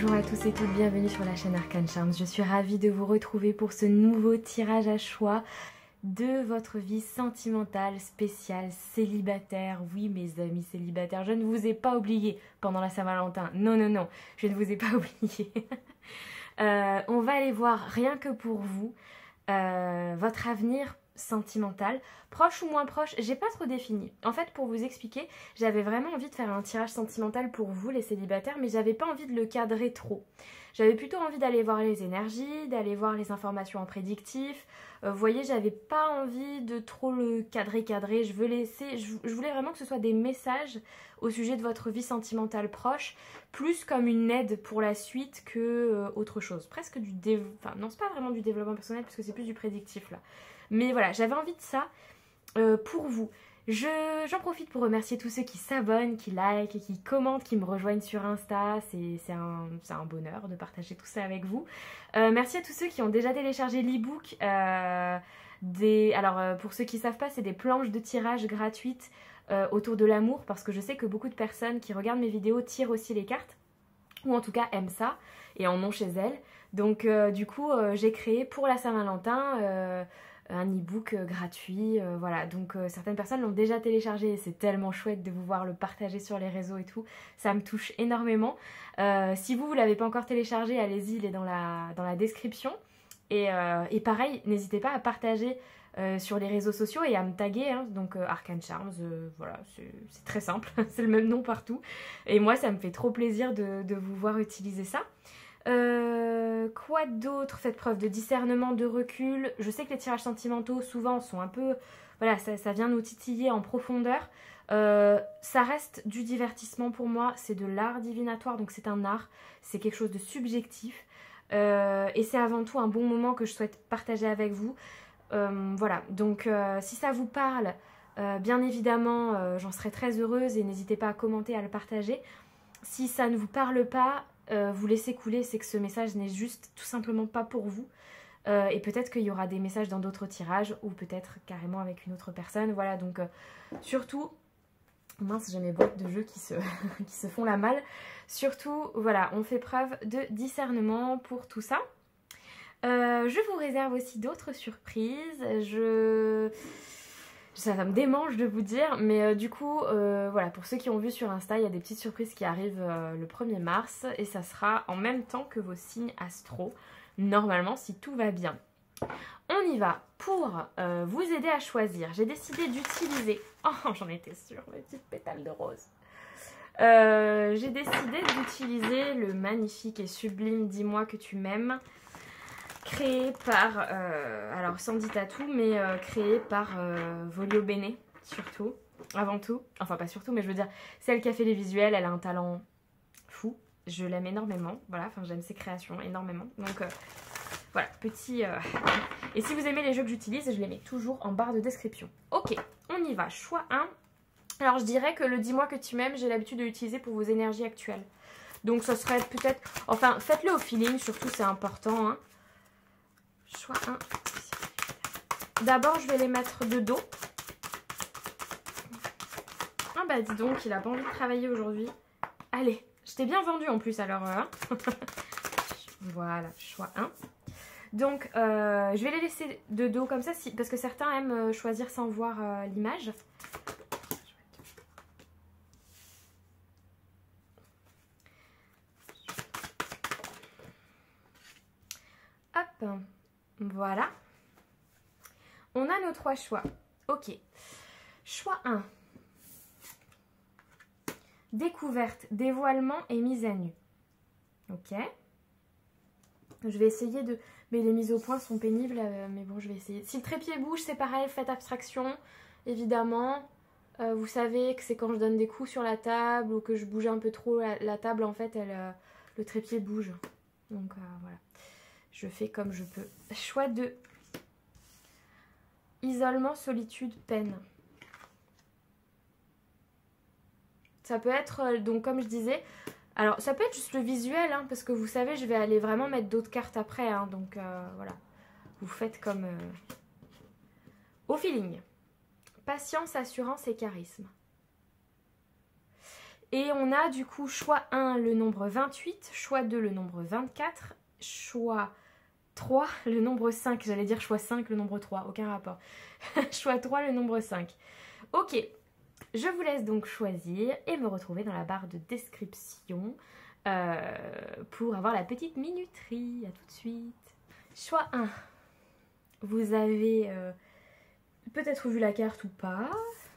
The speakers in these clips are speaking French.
Bonjour à tous et toutes, bienvenue sur la chaîne Arcane Charms. Je suis ravie de vous retrouver pour ce nouveau tirage à choix de votre vie sentimentale, spéciale, célibataire. Oui mes amis célibataires, je ne vous ai pas oublié pendant la Saint-Valentin. Non, non, non, je ne vous ai pas oublié. On va aller voir rien que pour vous, votre avenir sentimental, proche ou moins proche, j'ai pas trop défini. En fait, pour vous expliquer, j'avais vraiment envie de faire un tirage sentimental pour vous les célibataires, mais j'avais pas envie de le cadrer trop. J'avais plutôt envie d'aller voir les énergies, d'aller voir les informations en prédictif. Vous voyez, j'avais pas envie de trop le cadrer. Je voulais vraiment que ce soit des messages au sujet de votre vie sentimentale proche, plus comme une aide pour la suite que autre chose. Presque du développement, enfin non, c'est pas vraiment du développement personnel parce que c'est plus du prédictif là. Mais voilà, j'avais envie de ça pour vous. J'en profite pour remercier tous ceux qui s'abonnent, qui likent, qui commentent, qui me rejoignent sur Insta. C'est un bonheur de partager tout ça avec vous. Merci à tous ceux qui ont déjà téléchargé l'e-book. Pour ceux qui ne savent pas, c'est des planches de tirage gratuites autour de l'amour. Parce que je sais que beaucoup de personnes qui regardent mes vidéos tirent aussi les cartes. Ou en tout cas aiment ça et en ont chez elles. Donc du coup, j'ai créé pour la Saint-Valentin un e-book gratuit, voilà, donc certaines personnes l'ont déjà téléchargé et c'est tellement chouette de vous voir le partager sur les réseaux et tout, ça me touche énormément. Si vous ne l'avez pas encore téléchargé, allez-y, il est dans la description. Et pareil, n'hésitez pas à partager sur les réseaux sociaux et à me taguer, hein, donc Arcane Charms, voilà, c'est très simple, c'est le même nom partout. Et moi, ça me fait trop plaisir de vous voir utiliser ça. Quoi d'autre? Faites preuve de discernement, de recul. Je sais que les tirages sentimentaux souvent sont un peu... Voilà, ça vient nous titiller en profondeur. Ça reste du divertissement pour moi. C'est de l'art divinatoire, donc c'est un art. C'est quelque chose de subjectif. Et c'est avant tout un bon moment que je souhaite partager avec vous. Voilà, donc si ça vous parle, bien évidemment, j'en serais très heureuse et n'hésitez pas à commenter, à le partager. Si ça ne vous parle pas, vous laissez couler, c'est que ce message n'est juste tout simplement pas pour vous. Et peut-être qu'il y aura des messages dans d'autres tirages ou peut-être carrément avec une autre personne. Voilà, donc surtout, mince, j'ai mes boîtes de jeux qui se font la malle. Surtout, voilà, on fait preuve de discernement pour tout ça. Je vous réserve aussi d'autres surprises. Ça me démange de vous dire, mais du coup, voilà, pour ceux qui ont vu sur Insta, il y a des petites surprises qui arrivent le 1er mars et ça sera en même temps que vos signes astro, normalement, si tout va bien. On y va pour vous aider à choisir. J'ai décidé d'utiliser... Oh, j'en étais sûre, mes petites pétales de rose. J'ai décidé d'utiliser le magnifique et sublime Dis-moi que tu m'aimes, créé par, alors Sandy Tattoo, mais créé par Volio Bene, surtout, avant tout. Enfin, pas surtout, mais je veux dire, c'est elle qui a fait les visuels, elle a un talent fou. Je l'aime énormément, voilà, enfin j'aime ses créations énormément. Donc voilà, petit... Et si vous aimez les jeux que j'utilise, je les mets toujours en barre de description. Ok, on y va, choix 1. Alors je dirais que le Dis-moi que tu m'aimes, j'ai l'habitude de l'utiliser pour vos énergies actuelles. Donc ça serait peut-être... Enfin, faites-le au feeling, surtout c'est important, hein. Choix 1. D'abord, je vais les mettre de dos. Ah bah dis donc, il a pas envie de travailler aujourd'hui. Allez, je t'ai bien vendu en plus alors. Hein. Voilà, choix 1. Donc, je vais les laisser de dos comme ça, parce que certains aiment choisir sans voir l'image. Hop. Voilà. On a nos 3 choix. Ok. Choix 1. Découverte, dévoilement et mise à nu. Ok. Je vais essayer de... Mais les mises au point sont pénibles, mais bon, je vais essayer. Si le trépied bouge, c'est pareil, faites abstraction, évidemment. Vous savez que c'est quand je donne des coups sur la table ou que je bouge un peu trop la table, en fait, le trépied bouge. Donc, voilà. Je fais comme je peux. Choix 2. Isolement, solitude, peine. Ça peut être, donc comme je disais, alors ça peut être juste le visuel, hein, parce que vous savez, je vais aller vraiment mettre d'autres cartes après, hein, donc voilà. Vous faites comme au feeling. Patience, assurance et charisme. Et on a du coup choix 1 le nombre 28, choix 2 le nombre 24, choix 3 le nombre 5, j'allais dire choix 5 le nombre 3, aucun rapport. Choix 3 le nombre 5. Ok, je vous laisse donc choisir et me retrouver dans la barre de description pour avoir la petite minuterie. À tout de suite. Choix 1. Vous avez peut-être vu la carte ou pas.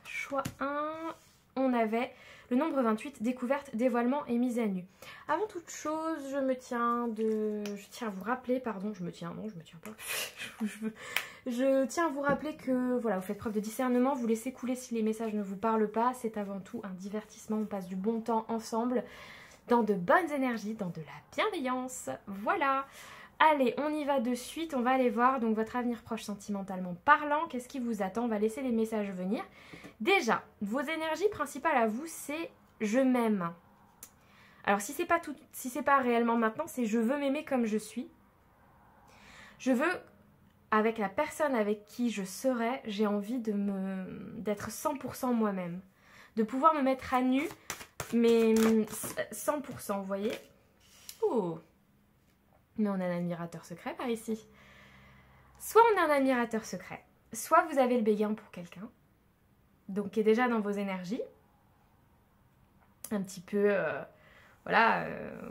Choix 1, on avait le nombre 28, découverte, dévoilement et mise à nu. Avant toute chose, je tiens à vous rappeler, pardon, je tiens pas. Je tiens à vous rappeler que voilà, vous faites preuve de discernement, vous laissez couler si les messages ne vous parlent pas. C'est avant tout un divertissement, on passe du bon temps ensemble, dans de bonnes énergies, dans de la bienveillance. Voilà. Allez, on y va de suite, on va aller voir donc votre avenir proche sentimentalement parlant. Qu'est-ce qui vous attend? On va laisser les messages venir. Déjà, vos énergies principales à vous, c'est « je m'aime ». Alors, si c'est pas réellement maintenant, c'est « je veux m'aimer comme je suis ». Je veux, avec la personne avec qui je serai, j'ai envie d'être 100% moi-même. De pouvoir me mettre à nu, mais 100%, vous voyez. Oh, mais on a un admirateur secret par ici. Soit on a un admirateur secret, soit vous avez le béguin pour quelqu'un, donc qui est déjà dans vos énergies. Un petit peu, voilà,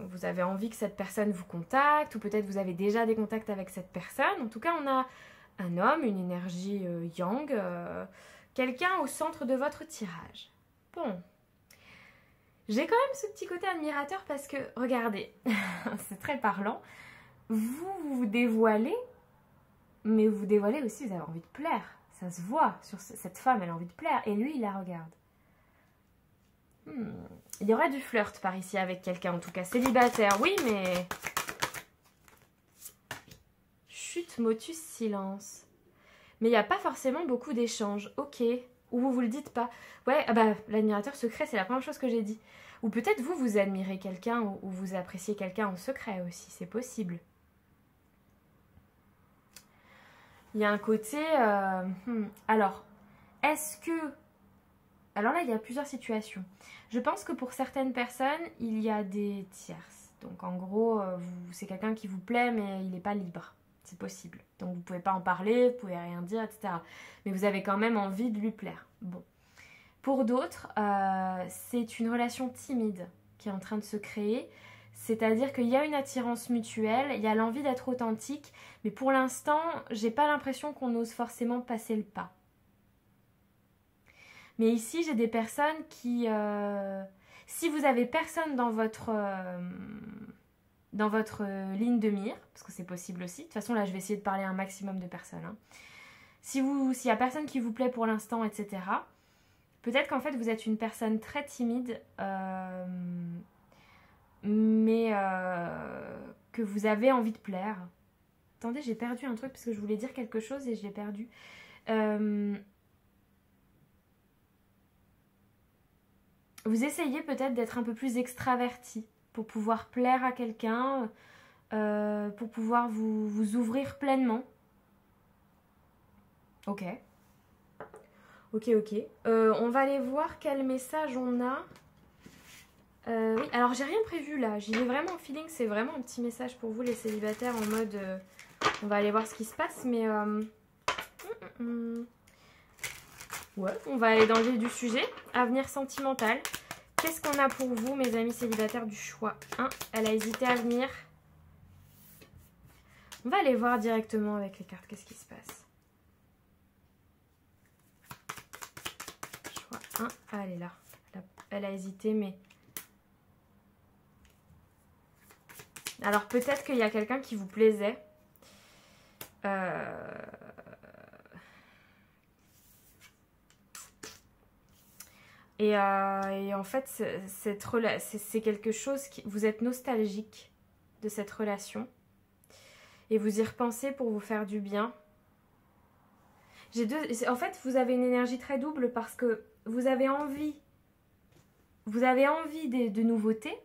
vous avez envie que cette personne vous contacte, ou peut-être vous avez déjà des contacts avec cette personne. En tout cas, on a un homme, une énergie yang, quelqu'un au centre de votre tirage. Bon. J'ai quand même ce petit côté admirateur parce que, regardez, c'est très parlant. Vous dévoilez, mais vous dévoilez aussi, vous avez envie de plaire. Ça se voit, sur cette femme, elle a envie de plaire. Et lui, il la regarde. Il y aurait du flirt par ici avec quelqu'un, en tout cas célibataire. Oui, mais... Chut, motus, silence. Mais il n'y a pas forcément beaucoup d'échanges. Ok. Ou vous le dites pas. Ouais, ah bah, l'admirateur secret, c'est la première chose que j'ai dit. Ou peut-être vous admirez quelqu'un ou vous appréciez quelqu'un en secret aussi. C'est possible. Il y a un côté... Alors, est-ce que... Alors là, il y a plusieurs situations. Je pense que pour certaines personnes, il y a des tierces. Donc en gros, c'est quelqu'un qui vous plaît, mais il n'est pas libre. C'est possible. Donc vous ne pouvez pas en parler, vous ne pouvez rien dire, etc. Mais vous avez quand même envie de lui plaire. Bon. Pour d'autres, c'est une relation timide qui est en train de se créer. C'est-à-dire qu'il y a une attirance mutuelle, il y a l'envie d'être authentique, mais pour l'instant, j'ai pas l'impression qu'on ose forcément passer le pas. Mais ici, j'ai des personnes qui... si vous avez personne dans votre ligne de mire, parce que c'est possible aussi, de toute façon, là, je vais essayer de parler à un maximum de personnes. Hein. S'il y a personne qui vous plaît pour l'instant, etc., peut-être qu'en fait, vous êtes une personne très timide, mais que vous avez envie de plaire. Attendez, j'ai perdu un truc parce que je voulais dire quelque chose et je l'ai perdu. Vous essayez peut-être d'être un peu plus extraverti pour pouvoir plaire à quelqu'un, pour pouvoir vous ouvrir pleinement. Ok. Ok. On va aller voir quel message on a. Oui, alors j'ai rien prévu là, j'y vais vraiment au feeling, c'est vraiment un petit message pour vous les célibataires en mode on va aller voir ce qui se passe, mais ouais, on va aller dans le vif du sujet, avenir sentimental. Qu'est-ce qu'on a pour vous mes amis célibataires du choix 1? Elle a hésité à venir. On va aller voir directement avec les cartes, qu'est-ce qui se passe. Choix 1, ah, elle est là, elle a hésité mais... Alors peut-être qu'il y a quelqu'un qui vous plaisait. Et en fait, c'est quelque chose qui... Vous êtes nostalgique de cette relation. Et vous y repensez pour vous faire du bien. En fait, vous avez une énergie très double parce que vous avez envie de nouveautés.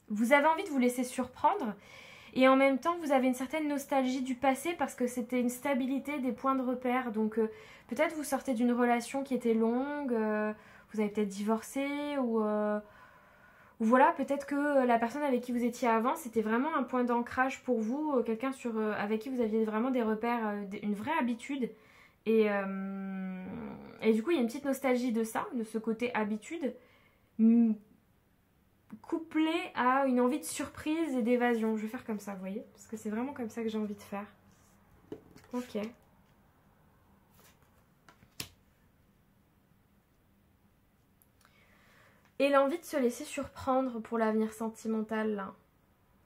Vous avez envie de vous laisser surprendre et en même temps vous avez une certaine nostalgie du passé parce que c'était une stabilité, des points de repère. Donc peut-être vous sortez d'une relation qui était longue, vous avez peut-être divorcé ou Voilà, peut-être que la personne avec qui vous étiez avant, c'était vraiment un point d'ancrage pour vous, quelqu'un avec qui vous aviez vraiment des repères, une vraie habitude. Et du coup, il y a une petite nostalgie de ça, de ce côté habitude, couplé à une envie de surprise et d'évasion. Je vais faire comme ça, vous voyez? Parce que c'est vraiment comme ça que j'ai envie de faire. Ok. Et l'envie de se laisser surprendre pour l'avenir sentimental, là.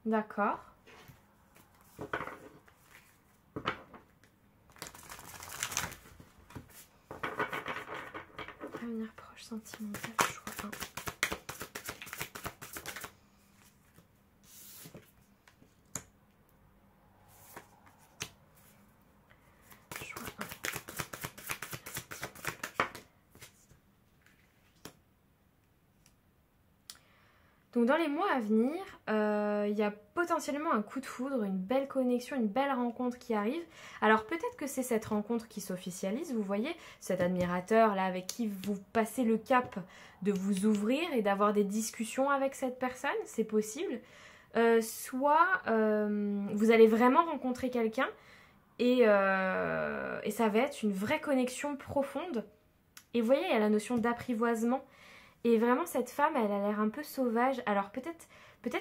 D'accord. Avenir proche sentimental, choix 1. Donc dans les mois à venir, il y a potentiellement un coup de foudre, une belle connexion, une belle rencontre qui arrive. Alors peut-être que c'est cette rencontre qui s'officialise, vous voyez, cet admirateur là avec qui vous passez le cap de vous ouvrir et d'avoir des discussions avec cette personne, c'est possible. Soit vous allez vraiment rencontrer quelqu'un et ça va être une vraie connexion profonde. Et vous voyez, il y a la notion d'apprivoisement. Et vraiment, cette femme, elle a l'air un peu sauvage. Alors peut-être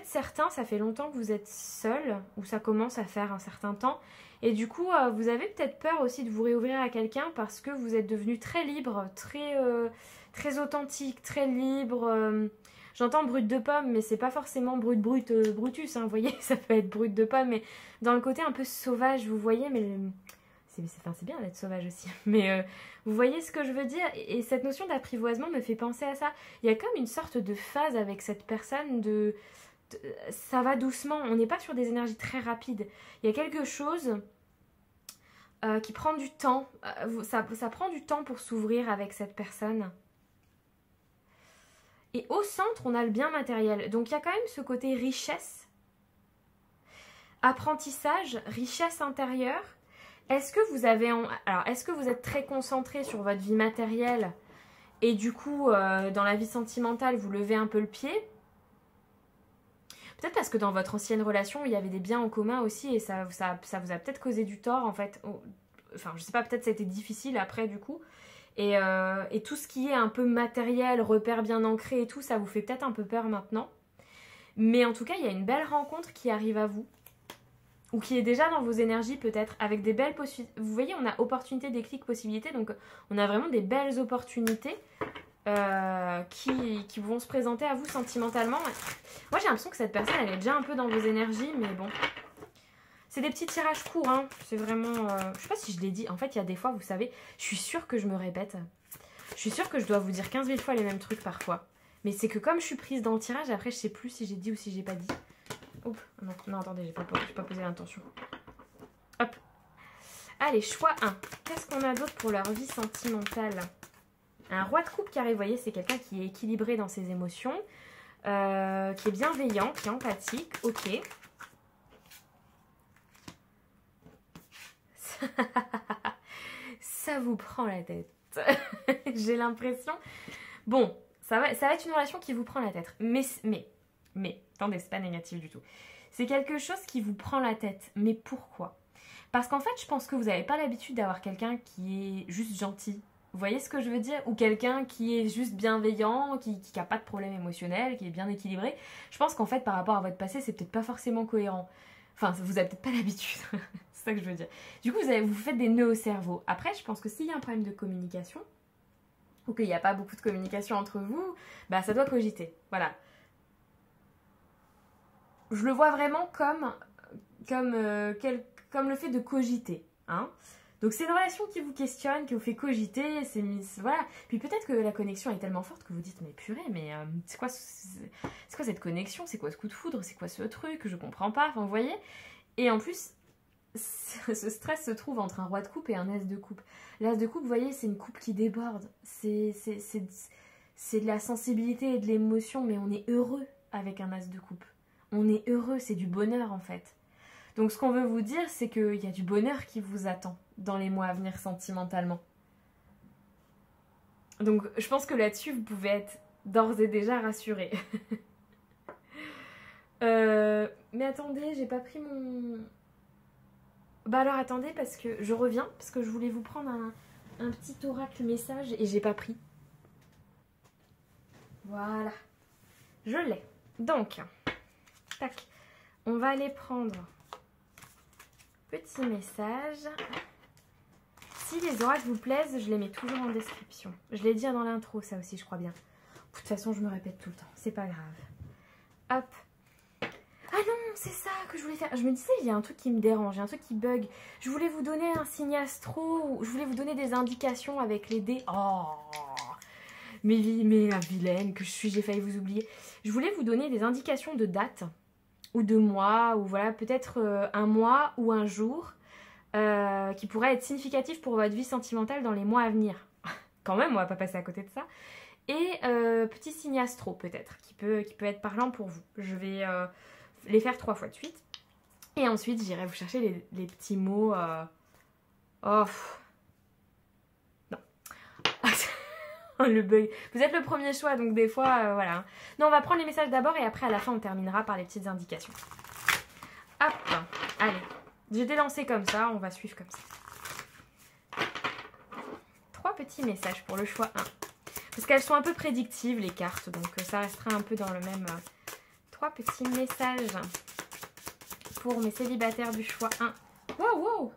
certains, ça fait longtemps que vous êtes seuls, ou ça commence à faire un certain temps. Et du coup, vous avez peut-être peur aussi de vous réouvrir à quelqu'un parce que vous êtes devenu très libre, très authentique, très libre. J'entends brut de pomme, mais c'est pas forcément brutus, hein, vous voyez, ça peut être brut de pomme, mais dans le côté un peu sauvage, vous voyez, mais c'est bien d'être sauvage aussi, mais vous voyez ce que je veux dire, et cette notion d'apprivoisement me fait penser à ça. Il y a comme une sorte de phase avec cette personne ça va doucement, on n'est pas sur des énergies très rapides. Il y a quelque chose qui prend du temps, ça prend du temps pour s'ouvrir avec cette personne. Et au centre, on a le bien matériel. Donc il y a quand même ce côté richesse, apprentissage, richesse intérieure. Est-ce que vous êtes très concentré sur votre vie matérielle et du coup, dans la vie sentimentale, vous levez un peu le pied? Peut-être parce que dans votre ancienne relation, il y avait des biens en commun aussi et ça vous a peut-être causé du tort en fait. Enfin, je sais pas, peut-être ça a été difficile après du coup. Et tout ce qui est un peu matériel, repères bien ancrés et tout, ça vous fait peut-être un peu peur maintenant. Mais en tout cas, il y a une belle rencontre qui arrive à vous. Ou qui est déjà dans vos énergies peut-être, avec des belles possibilités. Vous voyez, on a opportunité, déclic, possibilité, donc on a vraiment des belles opportunités qui vont se présenter à vous sentimentalement. Moi j'ai l'impression que cette personne, elle est déjà un peu dans vos énergies, mais bon. C'est des petits tirages courts, hein. C'est vraiment... je sais pas si je l'ai dit, en fait il y a des fois, vous savez, je suis sûre que je me répète. Je suis sûre que je dois vous dire 15 000 fois les mêmes trucs parfois. Mais c'est que comme je suis prise dans le tirage, après je sais plus si j'ai dit ou si j'ai pas dit. Oups, non, attendez, j'ai pas posé l'intention. Hop. Allez, choix 1. Qu'est-ce qu'on a d'autre pour leur vie sentimentale? Un roi de coupe qui arrive, vous voyez, c'est quelqu'un qui est équilibré dans ses émotions, qui est bienveillant, qui est empathique. Ok. Ça vous prend la tête. J'ai l'impression... Bon, ça va être une relation qui vous prend la tête. Mais, attendez, c'est pas négatif du tout. C'est quelque chose qui vous prend la tête. Mais pourquoi? Parce qu'en fait, je pense que vous n'avez pas l'habitude d'avoir quelqu'un qui est juste gentil. Vous voyez ce que je veux dire? Ou quelqu'un qui est juste bienveillant, qui n'a pas de problème émotionnel, qui est bien équilibré. Je pense qu'en fait, par rapport à votre passé, c'est peut-être pas forcément cohérent. Enfin, vous n'avez peut-être pas l'habitude. C'est ça que je veux dire. Du coup, vous faites des nœuds au cerveau. Après, je pense que s'il y a un problème de communication, ou qu'il n'y a pas beaucoup de communication entre vous, bah ça doit cogiter. Voilà. Je le vois vraiment comme le fait de cogiter. Hein. Donc c'est une relation qui vous questionne, qui vous fait cogiter. Voilà. Puis peut-être que la connexion est tellement forte que vous dites mais purée, mais c'est quoi cette connexion? C'est quoi ce coup de foudre? C'est quoi ce truc? Je comprends pas. Enfin, vous voyez? Et en plus, ce stress se trouve entre un roi de coupe et un as de coupe. L'as de coupe, vous voyez, c'est une coupe qui déborde. C'est de la sensibilité et de l'émotion, mais on est heureux avec un as de coupe. On est heureux, c'est du bonheur en fait. Donc ce qu'on veut vous dire, c'est qu'il y a du bonheur qui vous attend dans les mois à venir sentimentalement. Donc je pense que là-dessus, vous pouvez être d'ores et déjà rassurés. Mais attendez, j'ai pas pris mon... Bah alors attendez, parce que je reviens, parce que je voulais vous prendre un petit oracle message et j'ai pas pris. Voilà. Je l'ai. Donc, tac. On va aller prendre petit message. Si les oracles vous plaisent, je les mets toujours en description. Je l'ai dit dans l'intro, ça aussi, je crois bien. De toute façon, je me répète tout le temps. C'est pas grave. Hop. Ah non, c'est ça que je voulais faire. Je me disais, il y a un truc qui me dérange, il y a un truc qui bug. Je voulais vous donner un signe astro. Je voulais vous donner des indications avec les dés. Oh, mais la vilaine que je suis, j'ai failli vous oublier. Je voulais vous donner des indications de date. Ou de mois, ou voilà, peut-être un mois ou un jour qui pourrait être significatif pour votre vie sentimentale dans les mois à venir. Quand même, on va pas passer à côté de ça. Et petit signe astro peut-être, qui peut être parlant pour vous. Je vais les faire 3 fois de suite. Et ensuite, j'irai vous chercher les petits mots... Oh, non. Le bug. Vous êtes le premier choix, donc des fois, voilà. Non, on va prendre les messages d'abord et après, à la fin, on terminera par les petites indications. Hop, allez. J'ai délancé comme ça, on va suivre comme ça. 3 petits messages pour le choix 1. Parce qu'elles sont un peu prédictives, les cartes, donc ça restera un peu dans le même... 3 petits messages pour mes célibataires du choix 1. Wow, wow.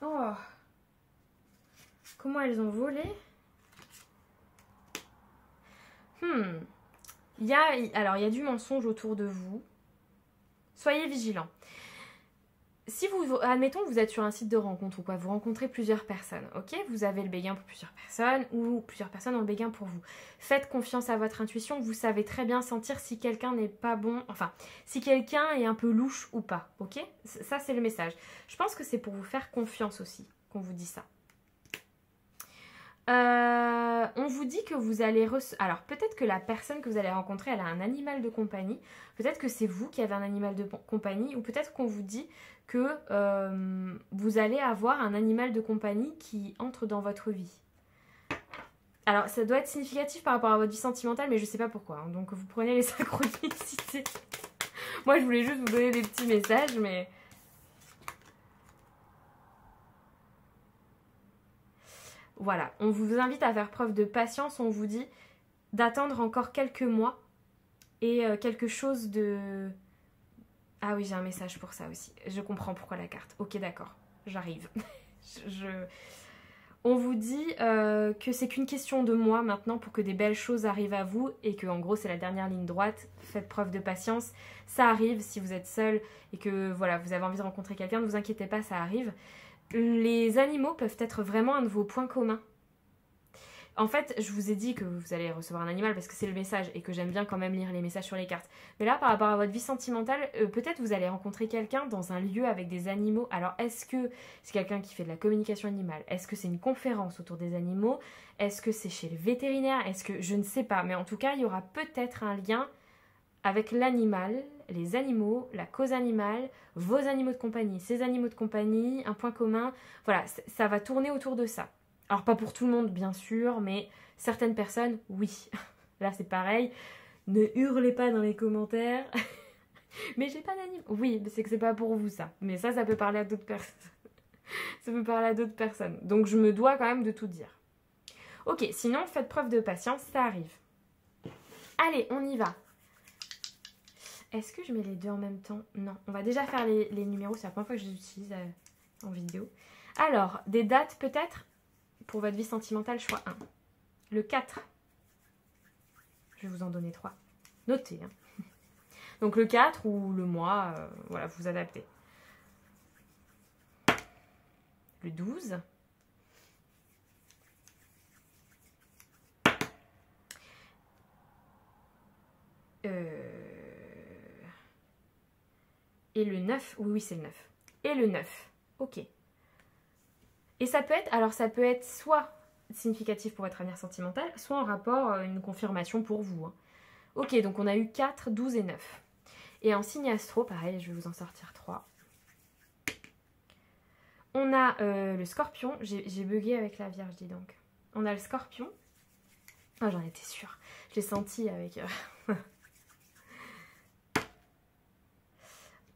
Oh. Comment elles ont volé? Alors, il y a du mensonge autour de vous. Soyez vigilants. Si vous, admettons que vous êtes sur un site de rencontre ou quoi, vous rencontrez plusieurs personnes, ok? Vous avez le béguin pour plusieurs personnes ou plusieurs personnes ont le béguin pour vous. Faites confiance à votre intuition, vous savez très bien sentir si quelqu'un n'est pas bon, enfin, si quelqu'un est un peu louche ou pas, ok? Ça, c'est le message. Je pense que c'est pour vous faire confiance aussi qu'on vous dit ça. On vous dit que vous allez... Alors, peut-être que la personne que vous allez rencontrer, elle a un animal de compagnie. Peut-être que c'est vous qui avez un animal de compagnie. Ou peut-être qu'on vous dit que vous allez avoir un animal de compagnie qui entre dans votre vie. Alors, ça doit être significatif par rapport à votre vie sentimentale, mais je sais pas pourquoi. Hein. Donc, vous prenez les synchronicités. Moi, je voulais juste vous donner des petits messages, mais... Voilà, on vous invite à faire preuve de patience, on vous dit d'attendre encore quelques mois et quelque chose de... Ah oui, j'ai un message pour ça aussi, je comprends pourquoi la carte. Ok, d'accord, j'arrive. On vous dit que c'est qu'une question de mois maintenant pour que des belles choses arrivent à vous et que en gros c'est la dernière ligne droite, faites preuve de patience, ça arrive si vous êtes seul et que voilà, vous avez envie de rencontrer quelqu'un, ne vous inquiétez pas, ça arrive. Les animaux peuvent être vraiment un de vos points communs. En fait, je vous ai dit que vous allez recevoir un animal parce que c'est le message et que j'aime bien quand même lire les messages sur les cartes. Mais là, par rapport à votre vie sentimentale, peut-être vous allez rencontrer quelqu'un dans un lieu avec des animaux. Alors, est-ce que c'est quelqu'un qui fait de la communication animale? Est-ce que c'est une conférence autour des animaux? Est-ce que c'est chez le vétérinaire? Est-ce que... Je ne sais pas. Mais en tout cas, il y aura peut-être un lien avec l'animal, les animaux, la cause animale, vos animaux de compagnie, ces animaux de compagnie, un point commun. Voilà, ça va tourner autour de ça. Alors pas pour tout le monde bien sûr, mais certaines personnes, oui. Là c'est pareil, ne hurlez pas dans les commentaires. Mais j'ai pas d'anime. Oui, mais c'est que c'est pas pour vous ça. Mais ça peut parler à d'autres personnes. Ça peut parler à d'autres personnes. Donc je me dois quand même de tout dire. Ok, sinon faites preuve de patience, ça arrive. Allez, on y va. Est-ce que je mets les deux en même temps? Non, on va déjà faire les numéros, c'est la première fois que je les utilise en vidéo. Alors, des dates peut-être pour votre vie sentimentale, choix 1. Le 4. Je vais vous en donner 3. Notez. Hein. Donc le 4 ou le mois, voilà, vous adaptez. Le 12. Et le 9. Oui, c'est le 9. Et le 9. Ok. Et ça peut être, alors ça peut être soit significatif pour votre avenir sentimental, soit en rapport, une confirmation pour vous. Hein. Ok, donc on a eu 4, 12 et 9. Et en signe astro, pareil, je vais vous en sortir 3. On a le scorpion, j'ai bugué avec la vierge, dis donc. On a le scorpion. Ah, j'en étais sûre. Je l'ai senti avec...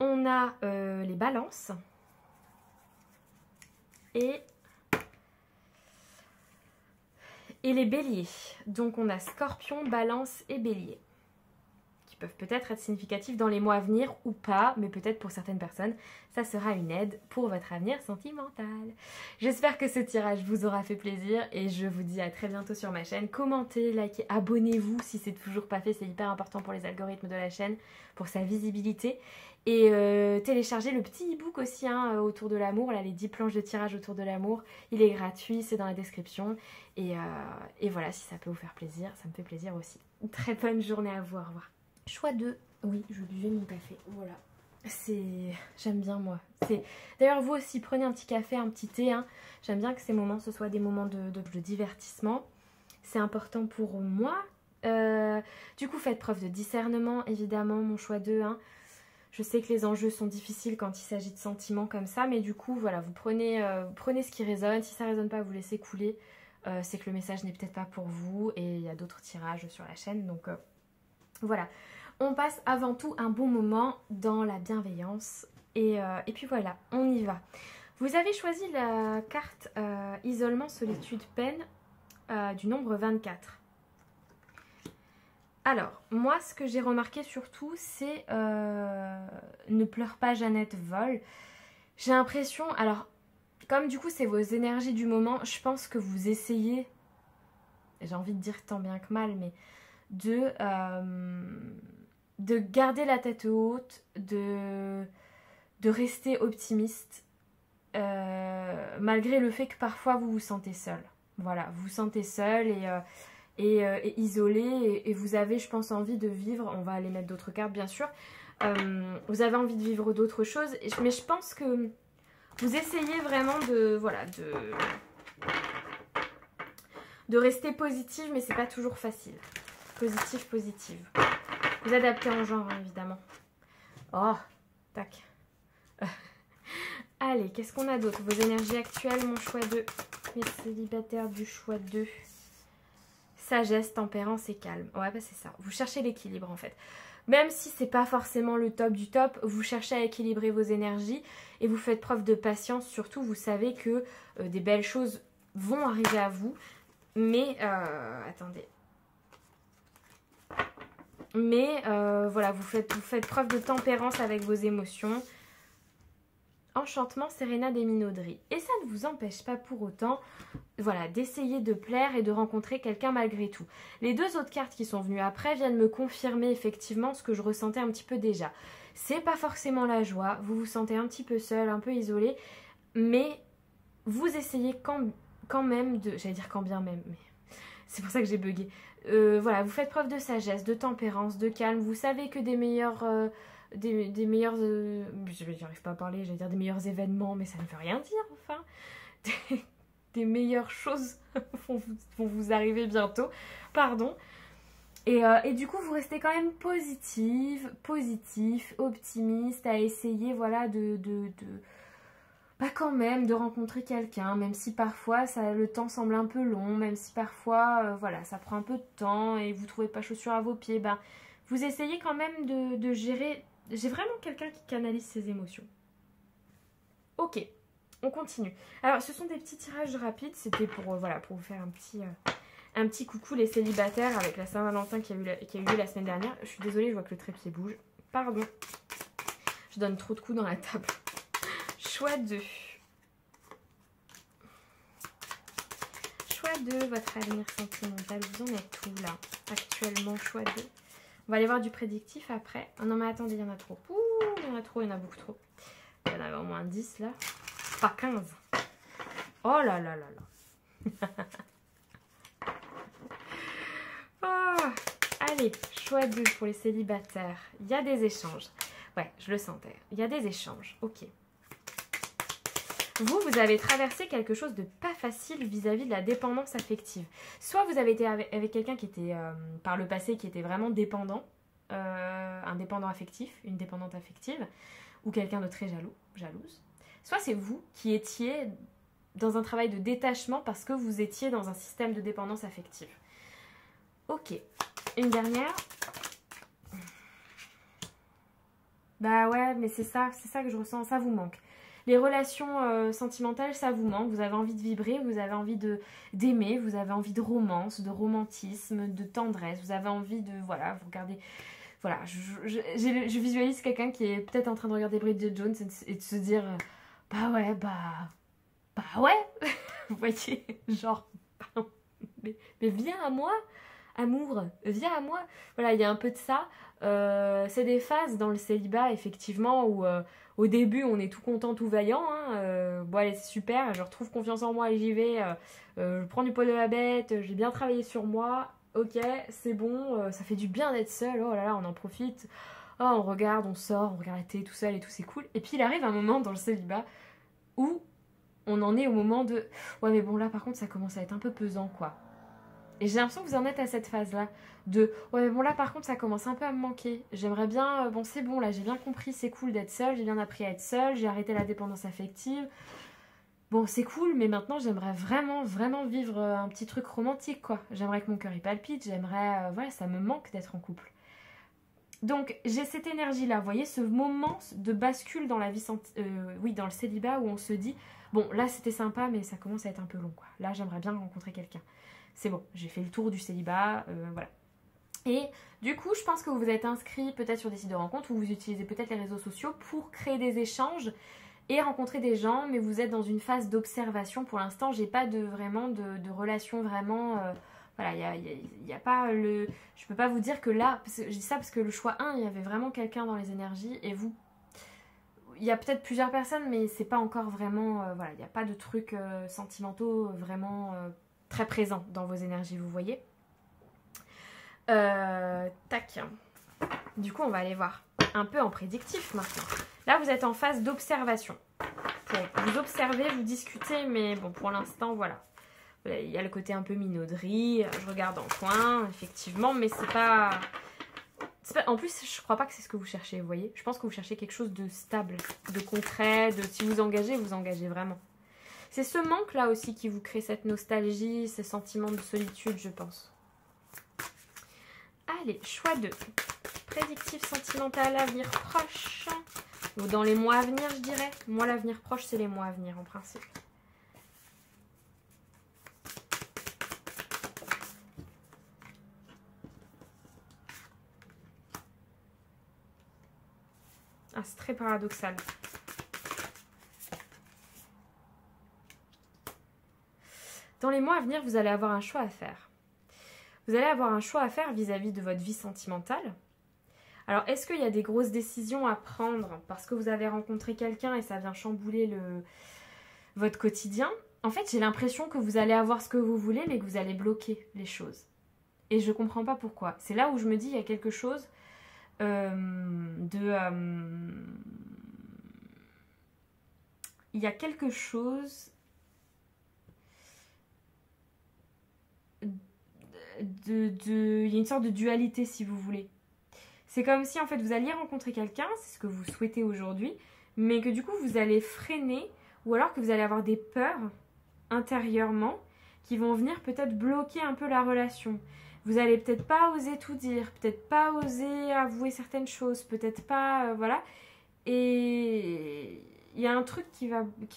On a les balances et les béliers. Donc on a scorpion, balance et bélier, qui peuvent peut-être être significatifs dans les mois à venir ou pas, mais peut-être pour certaines personnes, ça sera une aide pour votre avenir sentimental. J'espère que ce tirage vous aura fait plaisir et je vous dis à très bientôt sur ma chaîne. Commentez, likez, abonnez-vous si c'est toujours pas fait, c'est hyper important pour les algorithmes de la chaîne, pour sa visibilité. Et téléchargez le petit e-book aussi hein, autour de l'amour, là les 10 planches de tirage autour de l'amour. Il est gratuit, c'est dans la description. Et voilà, si ça peut vous faire plaisir, ça me fait plaisir aussi. Une très bonne journée à vous, au revoir. Choix 2, oui, je buvais mon café, voilà. J'aime bien moi. D'ailleurs vous aussi, prenez un petit café, un petit thé. Hein. J'aime bien que ces moments, ce soient des moments de divertissement. C'est important pour moi. Du coup, faites preuve de discernement, évidemment, mon choix 2. Hein. Je sais que les enjeux sont difficiles quand il s'agit de sentiments comme ça, mais du coup, voilà, vous prenez ce qui résonne. Si ça ne résonne pas, vous laissez couler. C'est que le message n'est peut-être pas pour vous et il y a d'autres tirages sur la chaîne. Donc voilà, on passe avant tout un bon moment dans la bienveillance. Et puis voilà, on y va. Vous avez choisi la carte isolement, solitude, peine du nombre 24. Alors, moi, ce que j'ai remarqué surtout, c'est ne pleure pas, Jeannette vole. J'ai l'impression, alors, comme du coup, c'est vos énergies du moment, je pense que vous essayez, j'ai envie de dire tant bien que mal, mais de garder la tête haute, de rester optimiste, malgré le fait que parfois vous vous sentez seul. Voilà, vous vous sentez seul et isolé et vous avez, je pense, envie de vivre, on va aller mettre d'autres cartes bien sûr, vous avez envie de vivre d'autres choses, mais je pense que vous essayez vraiment de rester positive, mais c'est pas toujours facile. Positive. Vous adaptez en genre, hein, évidemment. Oh, tac. Allez, qu'est-ce qu'on a d'autre? Vos énergies actuelles, mon choix 2. Les célibataires du choix 2. Sagesse, tempérance et calme. Ouais, bah c'est ça. Vous cherchez l'équilibre en fait. Même si c'est pas forcément le top du top, vous cherchez à équilibrer vos énergies et vous faites preuve de patience. Surtout, vous savez que des belles choses vont arriver à vous. Mais, attendez. Mais, voilà, vous faites preuve de tempérance avec vos émotions. Enchantement, Serena des Minauderies. Et ça ne vous empêche pas pour autant, voilà, d'essayer de plaire et de rencontrer quelqu'un malgré tout. Les deux autres cartes qui sont venues après viennent me confirmer effectivement ce que je ressentais un petit peu déjà. C'est pas forcément la joie, vous vous sentez un petit peu seul, un peu isolé, mais vous essayez quand même de... J'allais dire quand bien même, mais c'est pour ça que j'ai bugué. Voilà, vous faites preuve de sagesse, de tempérance, de calme. Vous savez que des meilleurs... j'arrive pas à parler, j'allais dire des meilleurs événements, mais ça ne veut rien dire, enfin. Des meilleures choses vont vous arriver bientôt, pardon. Et du coup, vous restez quand même positif, optimiste, à essayer, voilà, quand même, de rencontrer quelqu'un, même si parfois le temps semble un peu long, même si parfois, voilà, ça prend un peu de temps et vous trouvez pas chaussures à vos pieds, vous essayez quand même de gérer. J'ai vraiment quelqu'un qui canalise ses émotions. Ok, on continue. Alors, ce sont des petits tirages rapides. C'était pour vous faire un petit coucou les célibataires avec la Saint-Valentin qui a eu lieu la semaine dernière. Je suis désolée, je vois que le trépied bouge. Pardon. Je donne trop de coups dans la table. Choix 2. Choix 2, votre avenir sentimental. Vous en êtes où là? Actuellement, choix 2. On va aller voir du prédictif après. Oh non mais attendez, il y en a trop. Ouh, il y en a trop, il y en a beaucoup trop. Il y en a au moins 10 là. Pas 15. Oh là là là là. Oh, allez, choix 2 pour les célibataires. Il y a des échanges. Ouais, je le sentais. Il y a des échanges. Ok. Vous avez traversé quelque chose de pas facile vis-à-vis de la dépendance affective. Soit vous avez été avec quelqu'un qui était, par le passé, qui était vraiment dépendant, un dépendant affectif, une dépendante affective, ou quelqu'un de très jalouse. Soit c'est vous qui étiez dans un travail de détachement parce que vous étiez dans un système de dépendance affective. Ok, une dernière. Bah ouais, mais c'est ça que je ressens, ça vous manque. Les relations sentimentales, ça vous manque. Vous avez envie de vibrer, vous avez envie d'aimer, vous avez envie de romance, de romantisme, de tendresse. Vous avez envie de, voilà, vous regardez. Voilà, je visualise quelqu'un qui est peut-être en train de regarder Bridget Jones et de se dire, bah ouais, bah ouais. Vous voyez, genre, mais viens à moi, amour, viens à moi. Voilà, il y a un peu de ça. C'est des phases dans le célibat, effectivement, où au début, on est tout content, tout vaillant. Hein, bon, allez, c'est super, je retrouve confiance en moi et j'y vais. Je prends du poil de la bête, j'ai bien travaillé sur moi. Ok, c'est bon, ça fait du bien d'être seul. Oh là là, on en profite. Oh, on regarde, on sort, on regarde la télé tout seul et tout, c'est cool. Et puis, il arrive un moment dans le célibat où on en est au moment de... Ouais, mais bon, là, par contre, ça commence à être un peu pesant, quoi. Et j'ai l'impression que vous en êtes à cette phase-là. De, ouais, mais bon, là, par contre, ça commence un peu à me manquer. J'aimerais bien... bon, c'est bon, là, j'ai bien compris, c'est cool d'être seule. J'ai bien appris à être seule. J'ai arrêté la dépendance affective. Bon, c'est cool, mais maintenant, j'aimerais vraiment, vraiment vivre un petit truc romantique, quoi. J'aimerais que mon cœur, il palpite. J'aimerais... voilà, ça me manque d'être en couple. Donc, j'ai cette énergie-là. Vous voyez, ce moment de bascule dans la vie... oui, dans le célibat où on se dit... Bon, là, c'était sympa, mais ça commence à être un peu long, quoi. Là, j'aimerais bien rencontrer quelqu'un. C'est bon, j'ai fait le tour du célibat, voilà. Et du coup, je pense que vous vous êtes inscrit peut-être sur des sites de rencontres ou vous utilisez peut-être les réseaux sociaux pour créer des échanges et rencontrer des gens, mais vous êtes dans une phase d'observation. Pour l'instant, j'ai pas vraiment de relation vraiment... voilà, il y a pas le... Je peux pas vous dire que là... Je dis ça parce que le choix 1, il y avait vraiment quelqu'un dans les énergies et vous... Il y a peut-être plusieurs personnes, mais c'est pas encore vraiment... voilà, il n'y a pas de trucs sentimentaux vraiment très présents dans vos énergies, vous voyez. Tac. Du coup, on va aller voir un peu en prédictif maintenant. Là, vous êtes en phase d'observation. Vous observez, vous discutez, mais bon, pour l'instant, voilà. Il y a le côté un peu minauderie. Je regarde en coin, effectivement, mais c'est pas... En plus, je crois pas que c'est ce que vous cherchez, vous voyez. Je pense que vous cherchez quelque chose de stable, de concret, de si vous engagez vraiment. C'est ce manque-là aussi qui vous crée cette nostalgie, ces sentiments de solitude, je pense. Allez, choix 2. Prédictif sentimental, avenir proche. Ou dans les mois à venir, je dirais. Moi, l'avenir proche, c'est les mois à venir, en principe. Ah, c'est très paradoxal. Dans les mois à venir, vous allez avoir un choix à faire. Vous allez avoir un choix à faire vis-à-vis de votre vie sentimentale. Alors, est-ce qu'il y a des grosses décisions à prendre parce que vous avez rencontré quelqu'un et ça vient chambouler votre quotidien? En fait, j'ai l'impression que vous allez avoir ce que vous voulez, mais que vous allez bloquer les choses. Et je ne comprends pas pourquoi. C'est là où je me dis, il y a quelque chose il y a quelque chose il y a une sorte de dualité, si vous voulez. C'est comme si en fait vous alliez rencontrer quelqu'un, c'est ce que vous souhaitez aujourd'hui, mais que du coup vous allez freiner, ou alors que vous allez avoir des peurs intérieurement qui vont venir peut-être bloquer un peu la relation. Vous allez peut-être pas oser tout dire, peut-être pas oser avouer certaines choses, peut-être pas... voilà. Et il y a un truc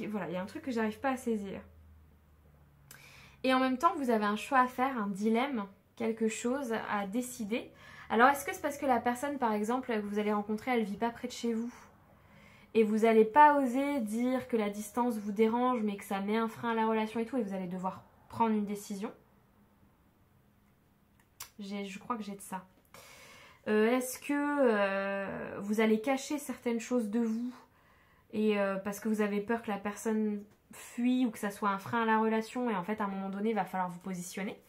voilà, il y a un truc que j'arrive pas à saisir. Et en même temps, vous avez un choix à faire, un dilemme, quelque chose à décider. Alors, est-ce que c'est parce que la personne, par exemple, que vous allez rencontrer, elle vit pas près de chez vous et vous n'allez pas oser dire que la distance vous dérange, mais que ça met un frein à la relation et tout, et vous allez devoir prendre une décision? Je crois que j'ai de ça. Est-ce que vous allez cacher certaines choses de vous et parce que vous avez peur que la personne fuit ou que ça soit un frein à la relation et en fait à un moment donné il va falloir vous positionner?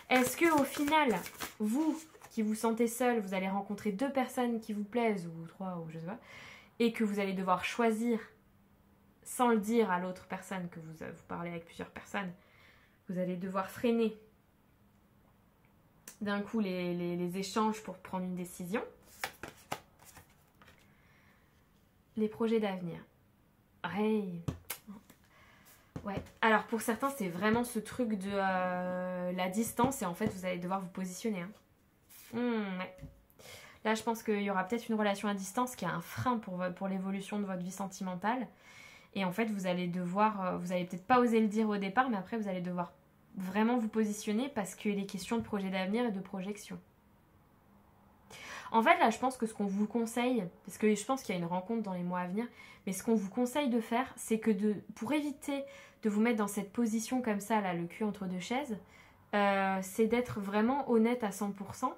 Est-ce que au final, vous qui vous sentez seul, vous allez rencontrer 2 personnes qui vous plaisent ou 3 ou je sais pas, et que vous allez devoir choisir sans le dire à l'autre personne que vous parlez avec plusieurs personnes, vous allez devoir freiner d'un coup les échanges pour prendre une décision. Les projets d'avenir. Ouais. Alors pour certains c'est vraiment ce truc de la distance et en fait vous allez devoir vous positionner. Ouais. Là, je pense qu'il y aura peut-être une relation à distance qui est un frein pour l'évolution de votre vie sentimentale. Et en fait, vous allez devoir, vous allez peut-être pas oser le dire au départ, mais après, vous allez devoir vraiment vous positionner parce qu'il est question de projet d'avenir et de projection. En fait, là, je pense que ce qu'on vous conseille, parce que je pense qu'il y a une rencontre dans les mois à venir, mais ce qu'on vous conseille de faire, c'est que pour éviter de vous mettre dans cette position comme ça, là, le cul entre deux chaises, c'est d'être vraiment honnête à 100%.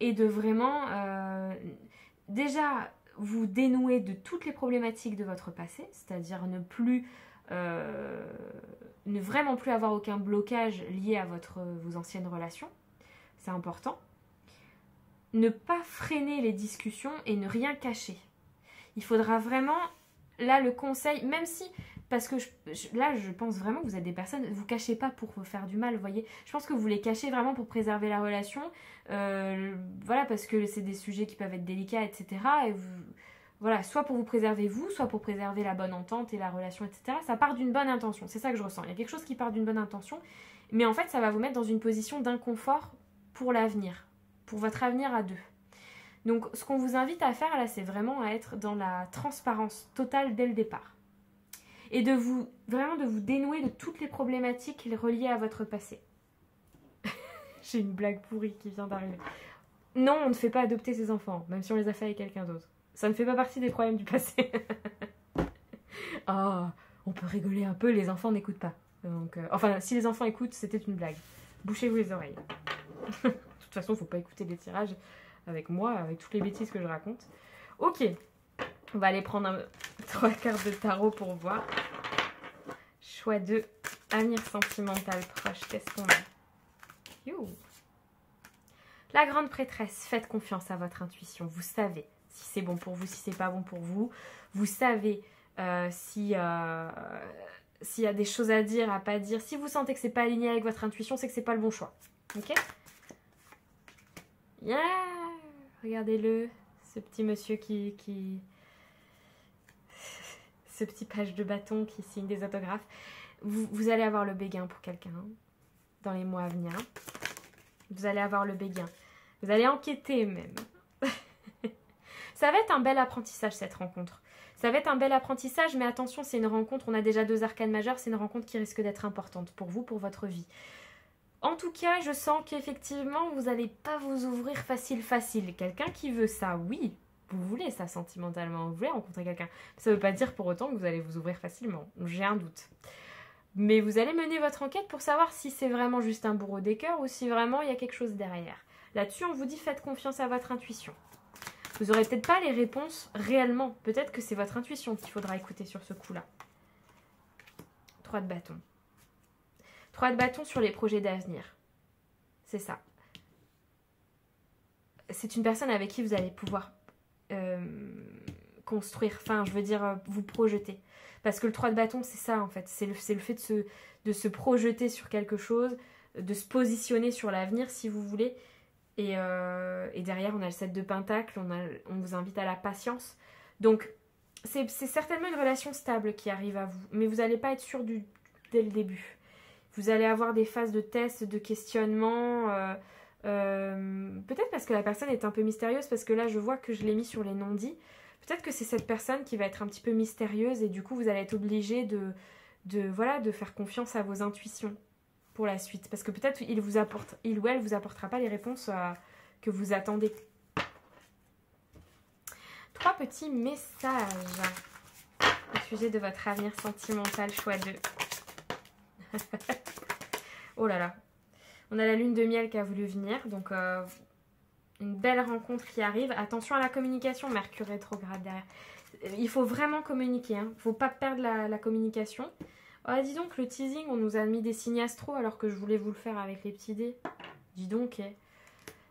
Et de vraiment déjà vous dénouer de toutes les problématiques de votre passé, c'est-à-dire ne vraiment plus avoir aucun blocage lié à vos anciennes relations, c'est important. Ne pas freiner les discussions et ne rien cacher. Il faudra vraiment, là le conseil, même si, parce que là je pense vraiment que vous êtes des personnes, vous cachez pas pour vous faire du mal, vous voyez. Je pense que vous les cachez vraiment pour préserver la relation, voilà, parce que c'est des sujets qui peuvent être délicats, etc. Et voilà, soit pour vous préserver vous, soit pour préserver la bonne entente et la relation, etc. Ça part d'une bonne intention, c'est ça que je ressens. Il y a quelque chose qui part d'une bonne intention, mais en fait ça va vous mettre dans une position d'inconfort pour l'avenir, pour votre avenir à deux. Donc ce qu'on vous invite à faire là, c'est vraiment à être dans la transparence totale dès le départ. Et vraiment de vous dénouer de toutes les problématiques reliées à votre passé. J'ai une blague pourrie qui vient d'arriver. Non, on ne fait pas adopter ses enfants, même si on les a fait avec quelqu'un d'autre. Ça ne fait pas partie des problèmes du passé. Oh, on peut rigoler un peu, les enfants n'écoutent pas. Donc, enfin, si les enfants écoutent, c'était une blague. Bouchez-vous les oreilles. De toute façon, il ne faut pas écouter les tirages avec moi, avec toutes les bêtises que je raconte. Ok, on va aller prendre 3 cartes de tarot pour voir. Choix 2, avenir sentimental proche, qu'est-ce qu'on a? You. La grande prêtresse, faites confiance à votre intuition. Vous savez si c'est bon pour vous, si c'est pas bon pour vous. Vous savez s'il y a des choses à dire, à pas dire. Si vous sentez que c'est pas aligné avec votre intuition, c'est que c'est pas le bon choix. Ok? Yeah! Regardez-le, ce petit monsieur ce petit page de bâton qui signe des autographes. Vous allez avoir le béguin pour quelqu'un dans les mois à venir. Vous allez avoir le béguin. Vous allez enquêter même. Ça va être un bel apprentissage cette rencontre. Ça va être un bel apprentissage, mais attention, c'est une rencontre, on a déjà 2 arcanes majeures, c'est une rencontre qui risque d'être importante pour vous, pour votre vie. En tout cas, je sens qu'effectivement, vous n'allez pas vous ouvrir facile. Quelqu'un qui veut ça, oui, vous voulez ça sentimentalement, vous voulez rencontrer quelqu'un. Ça ne veut pas dire pour autant que vous allez vous ouvrir facilement, j'ai un doute. Mais vous allez mener votre enquête pour savoir si c'est vraiment juste un bourreau des cœurs ou si vraiment il y a quelque chose derrière. Là-dessus, on vous dit faites confiance à votre intuition. Vous n'aurez peut-être pas les réponses réellement. Peut-être que c'est votre intuition qu'il faudra écouter sur ce coup-là. 3 de bâton. 3 de bâton sur les projets d'avenir. C'est ça. C'est une personne avec qui vous allez pouvoir construire, enfin je veux dire vous projeter. Parce que le 3 de bâton c'est ça en fait. C'est le fait de se projeter sur quelque chose, de se positionner sur l'avenir si vous voulez. Et derrière on a le 7 de pentacle, on vous invite à la patience. Donc c'est certainement une relation stable qui arrive à vous. Mais vous n'allez pas être sûr dès le début. Vous allez avoir des phases de test, de questionnement. Peut-être parce que la personne est un peu mystérieuse, parce que là je vois que je l'ai mis sur les non-dits. Peut-être que c'est cette personne qui va être un petit peu mystérieuse et du coup vous allez être obligé de faire confiance à vos intuitions pour la suite. Parce que peut-être il ou elle vous apportera pas les réponses que vous attendez. 3 petits messages au sujet de votre avenir sentimental, choix 2. Oh là là. On a la lune de miel qui a voulu venir, donc une belle rencontre qui arrive. Attention à la communication, Mercure rétrograde derrière. Il faut vraiment communiquer, hein. Il ne faut pas perdre la communication. Oh, dis donc, le teasing, on nous a mis des signes astro alors que je voulais vous le faire avec les petits dés. Dis donc,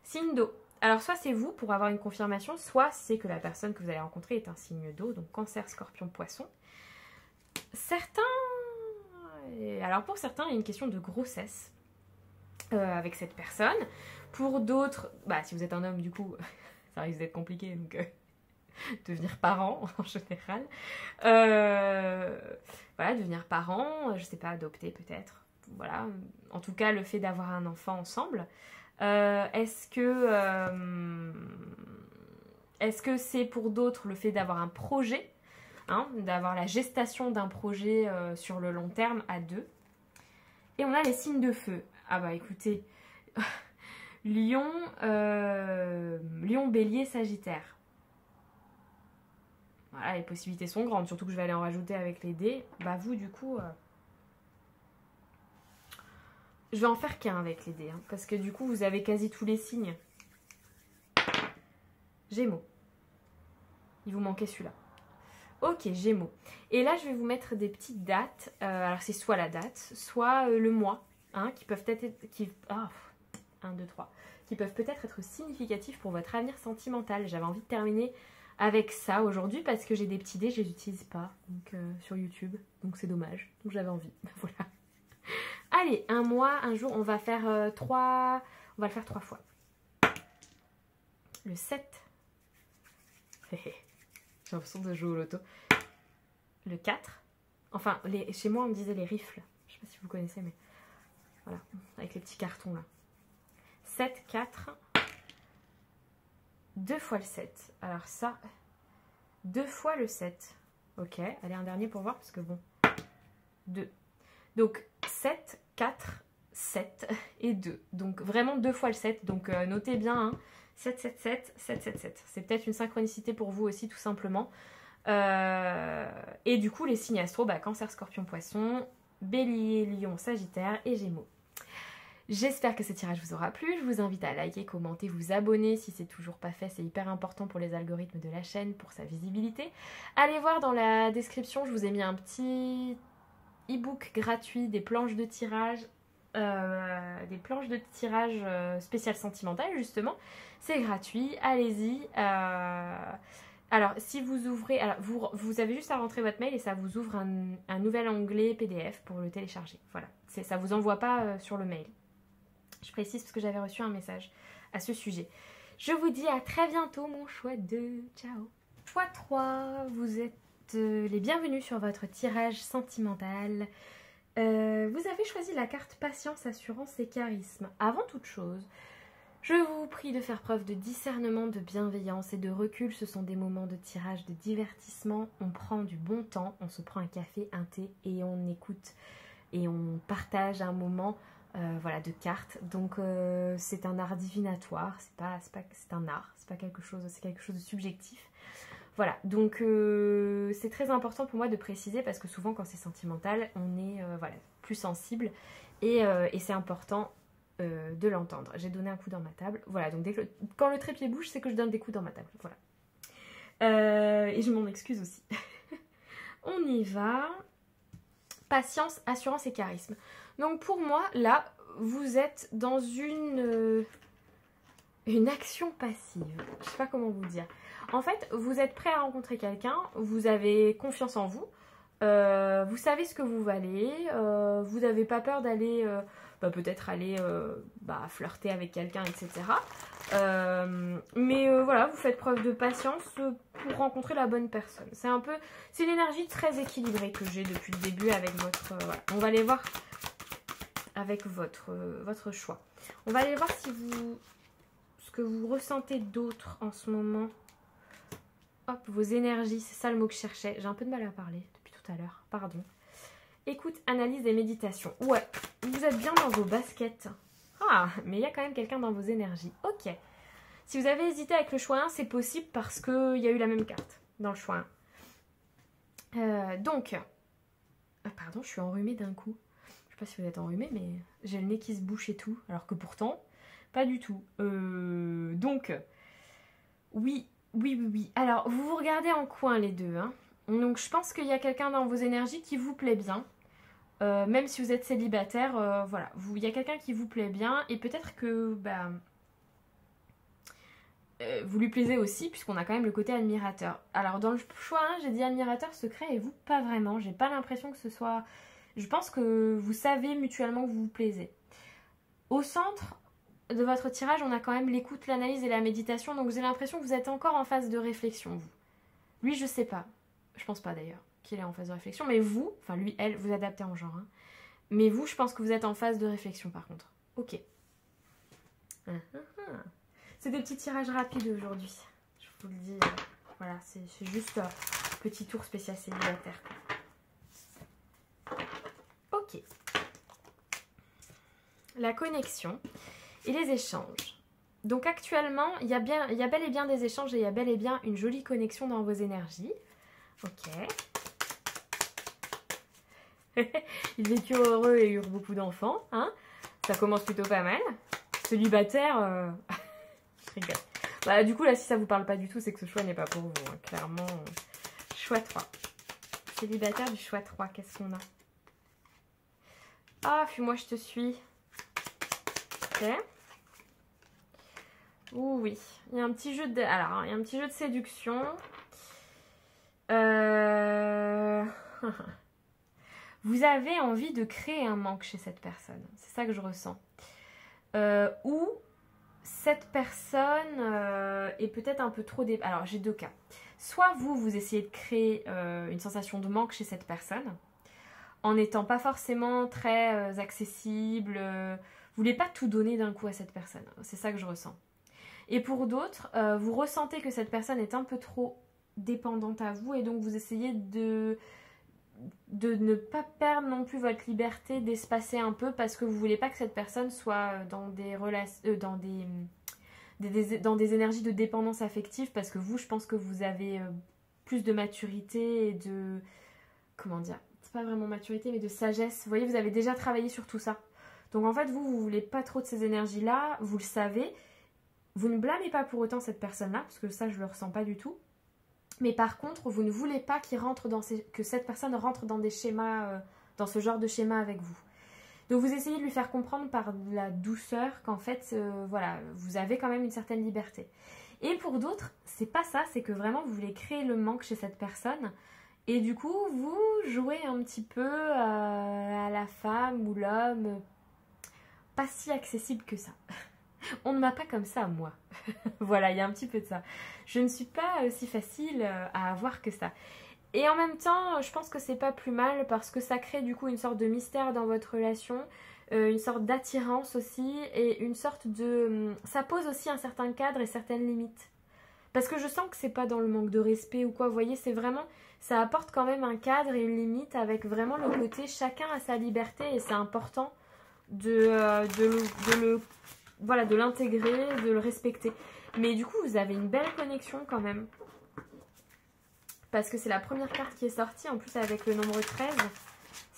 signe d'eau. Alors, soit c'est vous pour avoir une confirmation, soit c'est que la personne que vous allez rencontrer est un signe d'eau, donc Cancer, Scorpion, Poisson. Alors pour certains, il y a une question de grossesse avec cette personne. Pour d'autres, si vous êtes un homme, du coup, ça risque d'être compliqué, donc devenir parent en général. Voilà, devenir parent, je sais pas, adopter peut-être. Voilà, en tout cas, le fait d'avoir un enfant ensemble. Est-ce que c'est pour d'autres le fait d'avoir un projet, hein, d'avoir la gestation d'un projet sur le long terme à deux. Et on a les signes de feu. Ah bah écoutez, Lion, Lion, Bélier, Sagittaire. Voilà, les possibilités sont grandes, surtout que je vais aller en rajouter avec les dés. Bah vous, du coup, je vais en faire qu'un avec les dés, hein, parce que du coup, vous avez quasi tous les signes. Gémeaux. Il vous manquait celui-là. Ok, Gémeaux. Et là, je vais vous mettre des petites dates. Alors, c'est soit la date, soit le mois, hein, qui peuvent être... 1, 2, 3. Qui peuvent peut-être être significatifs pour votre avenir sentimental. J'avais envie de terminer avec ça aujourd'hui parce que j'ai des petits dés, je les utilise pas donc, sur YouTube. Donc, c'est dommage. Donc, j'avais envie. Voilà. Allez, un mois, un jour, on va faire 3... On va le faire 3 fois. Le 7. J'ai l'impression de jouer au loto. Le 4. Enfin, chez moi, on me disait les rifles. Je sais pas si vous connaissez, mais voilà, avec les petits cartons là. 7, 4. 2 fois le 7. Alors ça, 2 fois le 7. Ok, allez, un dernier pour voir, parce que bon, 2. Donc, 7, 4, 7 et 2. Donc, vraiment 2 fois le 7. Donc, notez bien, hein. 7, 7, 7, 7, 7, 7. C'est peut-être une synchronicité pour vous aussi, tout simplement. Et du coup, les signes astro, bah, Cancer, Scorpion, Poisson, Bélier, Lion, Sagittaire et Gémeaux. J'espère que ce tirage vous aura plu. Je vous invite à liker, commenter, vous abonner si c'est toujours pas fait. C'est hyper important pour les algorithmes de la chaîne, pour sa visibilité. Allez voir dans la description, je vous ai mis un petit e-book gratuit, des planches de tirage. Spécial sentimental justement, c'est gratuit, allez-y. Alors si vous ouvrez, alors, vous avez juste à rentrer votre mail et ça vous ouvre un nouvel onglet PDF pour le télécharger, voilà, ça vous envoie pas sur le mail, je précise parce que j'avais reçu un message à ce sujet. Je vous dis à très bientôt mon choix 2, ciao. Choix 3, vous êtes les bienvenus sur votre tirage sentimental. Vous avez choisi la carte patience, assurance et charisme. Avant toute chose, je vous prie de faire preuve de discernement, de bienveillance et de recul. Ce sont des moments de tirage, de divertissement. On prend du bon temps, on se prend un café, un thé et on écoute et on partage un moment voilà, de cartes. Donc c'est un art divinatoire, c'est un art, c'est quelque chose de subjectif. Voilà, donc c'est très important pour moi de préciser parce que souvent quand c'est sentimental, on est voilà, plus sensible et c'est important de l'entendre. J'ai donné un coup dans ma table. Voilà, donc quand le trépied bouge, c'est que je donne des coups dans ma table. Voilà. Et je m'en excuse aussi. On y va. Patience, assurance et charisme. Donc pour moi, là, vous êtes dans une action passive. Je sais pas comment vous dire. En fait, vous êtes prêt à rencontrer quelqu'un, vous avez confiance en vous, vous savez ce que vous valez, vous n'avez pas peur d'aller, peut-être aller flirter avec quelqu'un, etc. Mais voilà, vous faites preuve de patience pour rencontrer la bonne personne. C'est une énergie très équilibrée que j'ai depuis le début avec votre... voilà. On va aller voir avec votre choix. On va aller voir ce que vous ressentez d'autre en ce moment. Hop, vos énergies, c'est ça le mot que je cherchais. J'ai un peu de mal à parler depuis tout à l'heure, pardon. Écoute, analyse et méditation. Ouais, vous êtes bien dans vos baskets. Ah, mais il y a quand même quelqu'un dans vos énergies. Ok. Si vous avez hésité avec le choix 1, c'est possible parce qu'il y a eu la même carte dans le choix 1. Pardon, je suis enrhumée d'un coup. Je sais pas si vous êtes enrhumée, mais j'ai le nez qui se bouche et tout. Alors que pourtant, pas du tout. Oui. Alors, vous regardez en coin les deux. Hein. Donc, je pense qu'il y a quelqu'un dans vos énergies qui vous plaît bien. Même si vous êtes célibataire, voilà. Il y a quelqu'un qui vous plaît bien. Et peut-être que vous lui plaisez aussi, puisqu'on a quand même le côté admirateur. Alors, dans le choix 1, j'ai dit admirateur secret et vous, pas vraiment. J'ai pas l'impression que ce soit... Je pense que vous savez mutuellement que vous vous plaisez. Au centre de votre tirage, on a quand même l'écoute, l'analyse et la méditation. Donc j'ai l'impression que vous êtes encore en phase de réflexion, vous. Lui, je sais pas. Je pense pas d'ailleurs qu'il est en phase de réflexion. Mais vous, enfin lui, elle, vous adaptez en genre. Hein. Mais vous, je pense que vous êtes en phase de réflexion par contre. Ok. C'est des petits tirages rapides aujourd'hui. Je vous le dis. Voilà, c'est juste petit tour spécial célibataire. Ok. La connexion et les échanges. Donc actuellement, il y a bel et bien des échanges et il y a bel et bien une jolie connexion dans vos énergies. Ok. Ils vécurent heureux et eurent beaucoup d'enfants. Hein, ça commence plutôt pas mal. Célibataire, je rigole. Bah, du coup, là, si ça vous parle pas du tout, c'est que ce choix n'est pas pour vous. Hein. Clairement, choix 3. Célibataire du choix 3, qu'est-ce qu'on a? Ah, fuis-moi, je te suis. Ok. Ouh, oui, il y a un petit jeu de... Alors, il y a un petit jeu de séduction. Vous avez envie de créer un manque chez cette personne. C'est ça que je ressens. Ou cette personne est peut-être un peu trop... Alors, j'ai deux cas. Soit vous essayez de créer une sensation de manque chez cette personne en n'étant pas forcément très accessible. Vous voulez pas tout donner d'un coup à cette personne. C'est ça que je ressens. Et pour d'autres, vous ressentez que cette personne est un peu trop dépendante à vous et donc vous essayez de ne pas perdre non plus votre liberté, d'espacer un peu parce que vous voulez pas que cette personne soit dans des relations, dans des énergies de dépendance affective parce que vous, je pense que vous avez plus de maturité et de... Comment dire? C'est pas vraiment maturité mais de sagesse. Vous voyez, vous avez déjà travaillé sur tout ça. Donc en fait, vous voulez pas trop de ces énergies-là, vous le savez. Vous ne blâmez pas pour autant cette personne-là, parce que ça, je ne le ressens pas du tout. Mais par contre, vous ne voulez pas que cette personne rentre dans des schémas, dans ce genre de schéma avec vous. Donc vous essayez de lui faire comprendre par de la douceur qu'en fait, voilà, vous avez quand même une certaine liberté. Et pour d'autres, c'est pas ça, c'est que vraiment vous voulez créer le manque chez cette personne. Et du coup, vous jouez un petit peu à la femme ou l'homme, pas si accessible que ça. On ne m'a pas comme ça, moi. Voilà, il y a un petit peu de ça. Je ne suis pas aussi facile à avoir que ça. Et en même temps, je pense que c'est pas plus mal parce que ça crée du coup une sorte de mystère dans votre relation, une sorte d'attirance aussi et une sorte de... Ça pose aussi un certain cadre et certaines limites. Parce que je sens que c'est pas dans le manque de respect ou quoi, vous voyez, c'est vraiment... Ça apporte quand même un cadre et une limite avec vraiment le côté chacun a sa liberté et c'est important de l'intégrer, de le respecter. Mais du coup, vous avez une belle connexion quand même. Parce que c'est la première carte qui est sortie, en plus avec le nombre 13.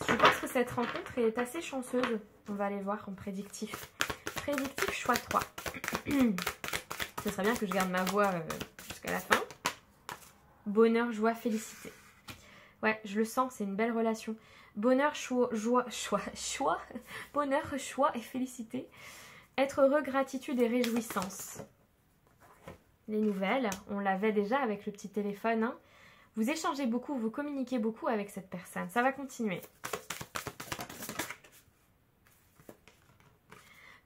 Je pense que cette rencontre est assez chanceuse. On va aller voir en prédictif. Prédictif, choix 3. Ce serait bien que je garde ma voix jusqu'à la fin. Bonheur, joie, félicité. Ouais, je le sens, c'est une belle relation. Bonheur, bonheur, choix et félicité. Être heureux, gratitude et réjouissance. Les nouvelles, on l'avait déjà avec le petit téléphone. Hein. Vous échangez beaucoup, vous communiquez beaucoup avec cette personne. Ça va continuer.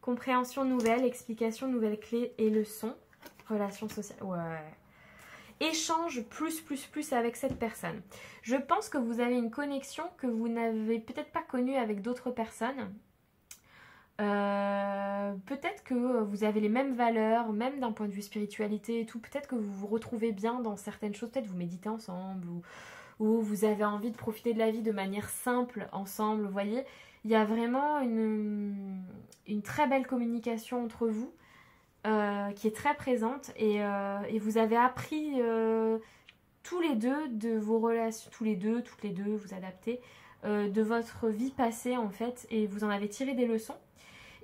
Compréhension nouvelle, explication, nouvelles clés et leçons. Relation sociale. Ouais. Échange plus avec cette personne. Je pense que vous avez une connexion que vous n'avez peut-être pas connue avec d'autres personnes. Peut-être que vous avez les mêmes valeurs, même d'un point de vue spiritualité et tout. Peut-être que vous vous retrouvez bien dans certaines choses. Peut-être vous méditez ensemble ou vous avez envie de profiter de la vie de manière simple ensemble. Vous voyez, il y a vraiment une très belle communication entre vous qui est très présente et vous avez appris tous les deux de vos relations, toutes les deux, vous adaptez de votre vie passée en fait et vous en avez tiré des leçons.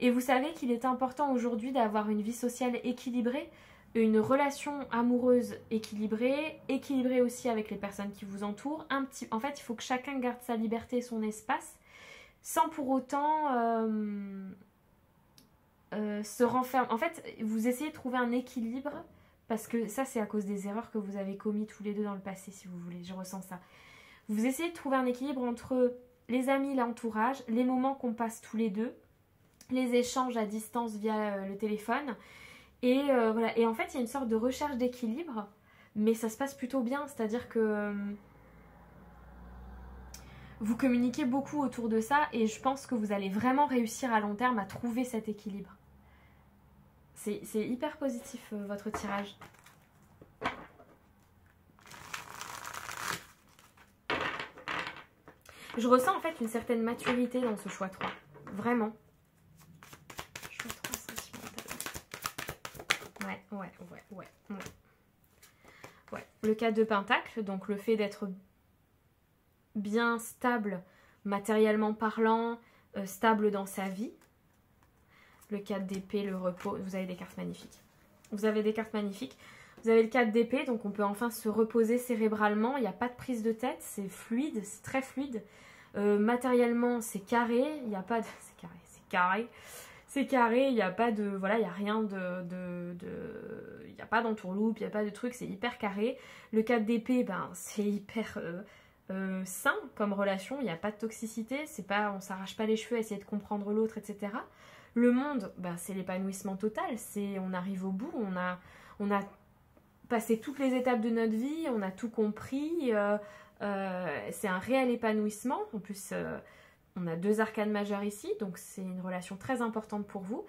Et vous savez qu'il est important aujourd'hui d'avoir une vie sociale équilibrée, une relation amoureuse équilibrée, équilibrée aussi avec les personnes qui vous entourent. En fait, il faut que chacun garde sa liberté et son espace, sans pour autant se renfermer. En fait, vous essayez de trouver un équilibre, parce que ça, c'est à cause des erreurs que vous avez commises tous les deux dans le passé, si vous voulez. Je ressens ça. Vous essayez de trouver un équilibre entre les amis, l'entourage, les moments qu'on passe tous les deux, les échanges à distance via le téléphone. Et voilà. Et en fait, il y a une sorte de recherche d'équilibre, mais ça se passe plutôt bien. C'est-à-dire que vous communiquez beaucoup autour de ça et je pense que vous allez vraiment réussir à long terme à trouver cet équilibre. C'est hyper positif votre tirage. Je ressens en fait une certaine maturité dans ce choix 3. Vraiment. Choix 3 sentimental. Ouais. Le 4 de Pentacle, donc le fait d'être bien stable matériellement parlant, stable dans sa vie. Le 4 d'épée, le repos. Vous avez des cartes magnifiques. Vous avez des cartes magnifiques. Vous avez le 4 d'épée, donc on peut enfin se reposer cérébralement. Il n'y a pas de prise de tête, c'est fluide, c'est très fluide. Matériellement, c'est carré. Il n'y a pas de... C'est carré, il n'y a pas de... Voilà, il n'y a rien il n'y a pas d'entourloupe, il n'y a pas de truc, c'est hyper carré. Le 4 d'épée, ben, c'est hyper sain comme relation, il n'y a pas de toxicité, c'est pas, on s'arrache pas les cheveux à essayer de comprendre l'autre, etc. Le monde, ben, c'est l'épanouissement total, on arrive au bout, on a passé toutes les étapes de notre vie, on a tout compris, c'est un réel épanouissement. En plus, on a 2 arcanes majeures ici, donc c'est une relation très importante pour vous.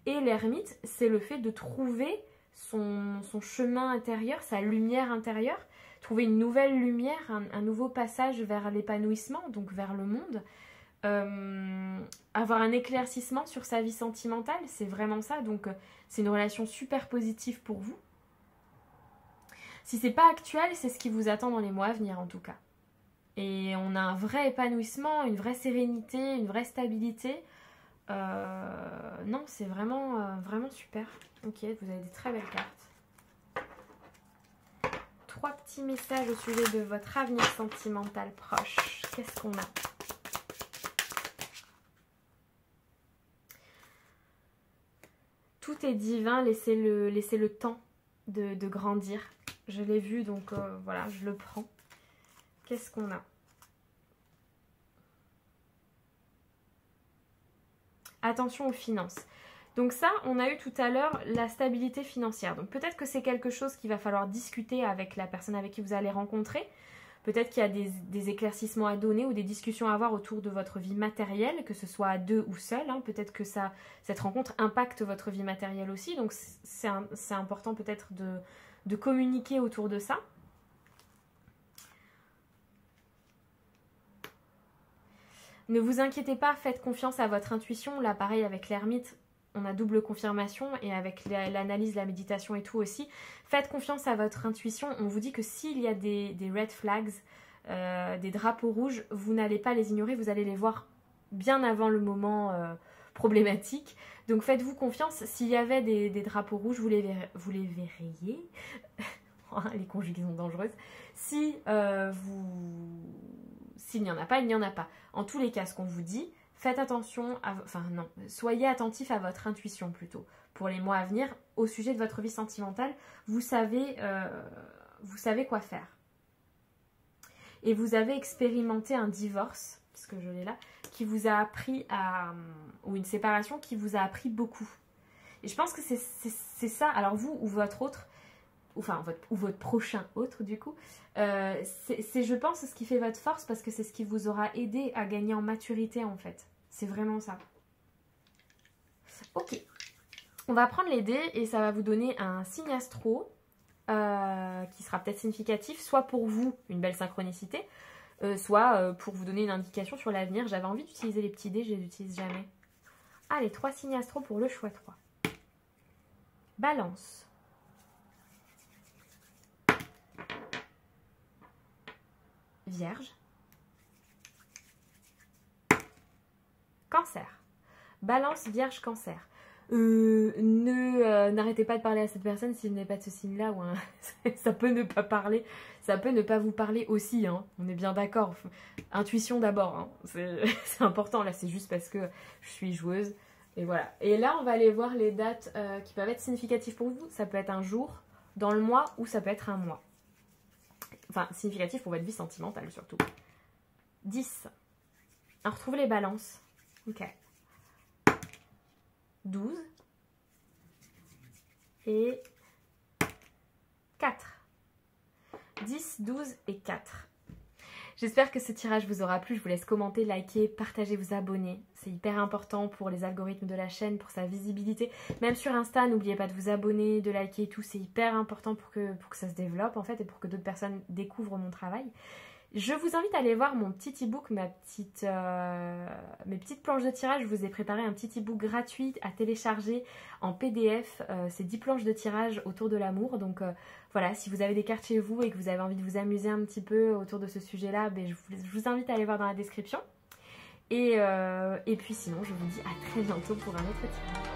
Et l'ermite, c'est le fait de trouver son chemin intérieur, sa lumière intérieure, trouver une nouvelle lumière, un nouveau passage vers l'épanouissement, donc vers le monde. Avoir un éclaircissement sur sa vie sentimentale, c'est vraiment ça. Donc c'est une relation super positive pour vous. Si c'est pas actuel, c'est ce qui vous attend dans les mois à venir en tout cas. Et on a un vrai épanouissement, une vraie sérénité, une vraie stabilité. Non, c'est vraiment, vraiment super. Ok, vous avez des très belles cartes. 3 petits messages au sujet de votre avenir sentimental proche. Qu'est-ce qu'on a? Tout est divin, laissez le temps de grandir. Je l'ai vu, donc voilà, je le prends. Qu'est-ce qu'on a? Attention aux finances. Donc ça, on a eu tout à l'heure la stabilité financière. Donc peut-être que c'est quelque chose qu'il va falloir discuter avec la personne avec qui vous allez rencontrer. Peut-être qu'il y a des éclaircissements à donner ou des discussions à avoir autour de votre vie matérielle, que ce soit à 2 ou seul. Hein. Peut-être que cette rencontre impacte votre vie matérielle aussi. Donc c'est important peut-être de communiquer autour de ça. Ne vous inquiétez pas, faites confiance à votre intuition. Là, pareil, avec l'ermite, on a double confirmation. Et avec l'analyse, la méditation et tout aussi. Faites confiance à votre intuition. On vous dit que s'il y a des red flags, des drapeaux rouges, vous n'allez pas les ignorer. Vous allez les voir bien avant le moment problématique. Donc faites-vous confiance. S'il y avait des drapeaux rouges, vous les verriez. Les conjugaisons dangereuses. S'il n'y en a pas, il n'y en a pas. En tous les cas, ce qu'on vous dit, faites attention, soyez attentif à votre intuition plutôt. Pour les mois à venir, au sujet de votre vie sentimentale, vous savez quoi faire. Et vous avez expérimenté un divorce, parce que je l'ai là, qui vous a appris ou une séparation qui vous a appris beaucoup. Et je pense que c'est ça, alors vous ou votre autre, ou votre prochain autre du coup, c'est je pense ce qui fait votre force parce que c'est ce qui vous aura aidé à gagner en maturité en fait. C'est vraiment ça. Ok, on va prendre les dés et ça va vous donner un signe astro qui sera peut-être significatif, soit pour vous une belle synchronicité, soit pour vous donner une indication sur l'avenir. J'avais envie d'utiliser les petits dés, je les utilise jamais. Allez, 3 signes astro pour le choix 3. Balance. Vierge. Cancer. Balance, Vierge, Cancer. N'arrêtez pas de parler à cette personne s'il n'est pas de ce signe-là. Ça peut ne pas parler. Ça peut ne pas vous parler aussi. Hein. On est bien d'accord. Intuition d'abord. Hein. C'est important. Là, c'est juste parce que je suis joueuse. Et voilà. Et là, on va aller voir les dates qui peuvent être significatives pour vous. Ça peut être un jour, dans le mois, ou ça peut être un mois. Enfin, significatif pour votre vie sentimentale surtout. 10. On retrouve les balances. Ok. 12. Et 4. 10, 12 et 4. J'espère que ce tirage vous aura plu. Je vous laisse commenter, liker, partager, vous abonner. C'est hyper important pour les algorithmes de la chaîne, pour sa visibilité. Même sur Insta, n'oubliez pas de vous abonner, de liker et tout. C'est hyper important pour que ça se développe en fait et pour que d'autres personnes découvrent mon travail. Je vous invite à aller voir mon petit e-book, mes petites planches de tirage. Je vous ai préparé un petit e-book gratuit à télécharger en PDF. C'est 10 planches de tirage autour de l'amour. Donc voilà, si vous avez des cartes chez vous et que vous avez envie de vous amuser un petit peu autour de ce sujet-là, ben, je vous invite à aller voir dans la description. Et puis sinon, je vous dis à très bientôt pour un autre tirage.